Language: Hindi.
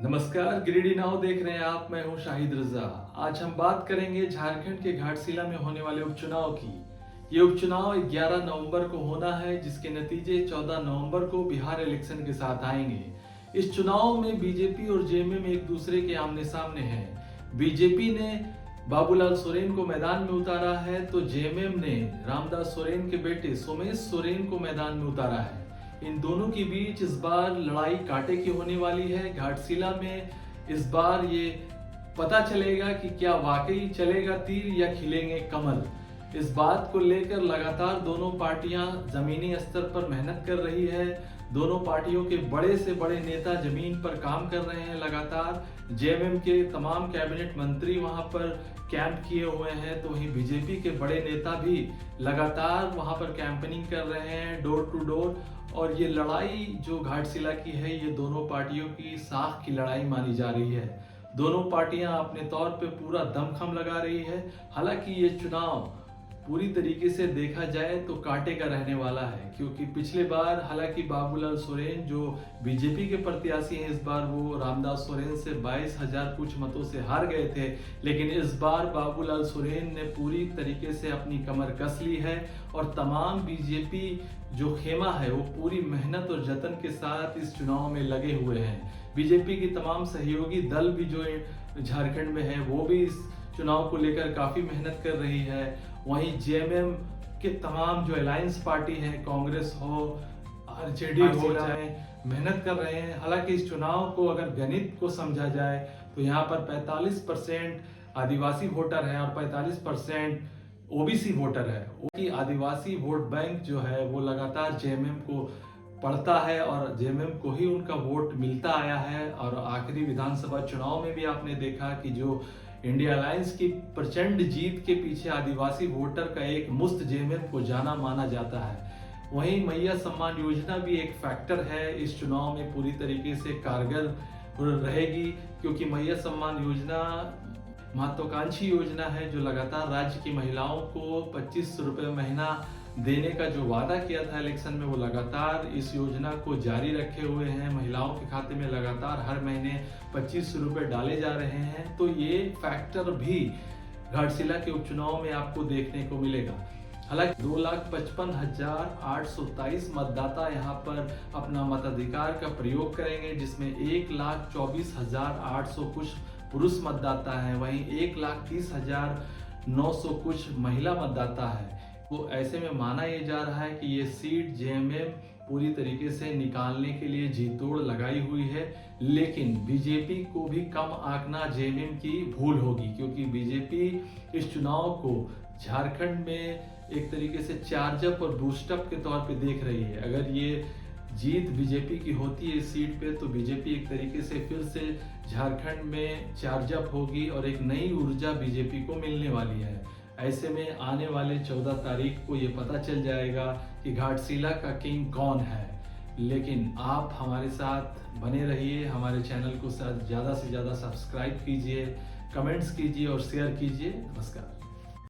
नमस्कार, गिरिडीह नाउ देख रहे हैं आप। मैं हूं शाहिद रजा। आज हम बात करेंगे झारखंड के घाटशिला में होने वाले उपचुनाव की। ये उपचुनाव 11 नवंबर को होना है, जिसके नतीजे 14 नवंबर को बिहार इलेक्शन के साथ आएंगे। इस चुनाव में बीजेपी और जेएमएम एक दूसरे के आमने सामने हैं। बीजेपी ने बाबूलाल सोरेन को मैदान में उतारा है, तो जेएमएम ने रामदास सोरेन के बेटे सोमेश सोरेन को मैदान में उतारा है। इन दोनों के बीच इस बार लड़ाई कांटे की होने वाली है। घाटशिला में इस बार ये पता चलेगा कि क्या वाकई चलेगा तीर या खिलेंगे कमल। इस बात को लेकर लगातार दोनों पार्टियां जमीनी स्तर पर मेहनत कर रही है। दोनों पार्टियों के बड़े से बड़े नेता जमीन पर काम कर रहे हैं। लगातार जेएमएम के तमाम कैबिनेट मंत्री वहां पर कैंप किए हुए हैं, तो वहीं बीजेपी के बड़े नेता भी लगातार वहां पर कैंपेनिंग कर रहे हैं, डोर टू डोर। और ये लड़ाई जो घाटशिला की है, ये दोनों पार्टियों की साख की लड़ाई मानी जा रही है। दोनों पार्टियां अपने तौर पे पूरा दमखम लगा रही है। हालांकि ये चुनाव पूरी तरीके से देखा जाए तो कांटे का रहने वाला है, क्योंकि पिछले बार हालांकि बाबूलाल सोरेन जो बीजेपी के प्रत्याशी हैं, इस बार वो रामदास सोरेन से 22,000 कुछ मतों से हार गए थे। लेकिन इस बार बाबूलाल सोरेन ने पूरी तरीके से अपनी कमर कस ली है और तमाम बीजेपी जो खेमा है वो पूरी मेहनत और जतन के साथ इस चुनाव में लगे हुए हैं। बीजेपी की तमाम सहयोगी दल भी जो झारखंड में है, वो भी इस चुनाव को लेकर काफी मेहनत कर रही है। वहीं जेएमएम के तमाम जो अलायंस पार्टी है, कांग्रेस हो, आरजेडी हो, मेहनत कर रहे हैं। हालांकि इस चुनाव को अगर गणित को समझा जाए तो यहाँ पर 45% आदिवासी वोटर है और 45% ओबीसी वोटर है। कि आदिवासी वोट बैंक जो है वो लगातार जेएमएम को पड़ता है और जेएमएम को ही उनका वोट मिलता आया है। और आखिरी विधानसभा चुनाव में भी आपने देखा कि जो इंडिया अलायंस की प्रचंड जीत के पीछे आदिवासी वोटर का एक मुश्त जेएमएम को जाना माना जाता है। वहीं मैया सम्मान योजना भी एक फैक्टर है, इस चुनाव में पूरी तरीके से कारगर रहेगी, क्योंकि मैया सम्मान योजना महत्वाकांक्षी योजना है जो लगातार राज्य की महिलाओं को 2500 रुपये महीना देने का जो वादा किया था इलेक्शन में, वो लगातार इस योजना को जारी रखे हुए हैं। महिलाओं के खाते में लगातार हर महीने 2500 रुपये डाले जा रहे हैं। तो ये फैक्टर भी घाटशिला के उपचुनाव में आपको देखने को मिलेगा। हालांकि 2,55,827 मतदाता यहाँ पर अपना मताधिकार का प्रयोग करेंगे, जिसमें 1,24,800 कुछ पुरुष मतदाता हैं, वहीं 1,30,900 कुछ महिला मतदाता है। तो ऐसे में माना यह जा रहा है कि ये सीट जेएमएम पूरी तरीके से निकालने के लिए जी तोड़ लगाई हुई है। लेकिन बीजेपी को भी कम आंकना जेएमएम की भूल होगी, क्योंकि बीजेपी इस चुनाव को झारखंड में एक तरीके से चार्जअप और बूस्टअप के तौर पे देख रही है। अगर ये जीत बीजेपी की होती है इस सीट पे, तो बीजेपी एक तरीके से फिर से झारखंड में चार्जअप होगी और एक नई ऊर्जा बीजेपी को मिलने वाली है। ऐसे में आने वाले 14 तारीख को ये पता चल जाएगा कि घाटशिला का किंग कौन है। लेकिन आप हमारे साथ बने रहिए, हमारे चैनल को ज़्यादा से ज़्यादा सब्सक्राइब कीजिए, कमेंट्स कीजिए और शेयर कीजिए। नमस्कार।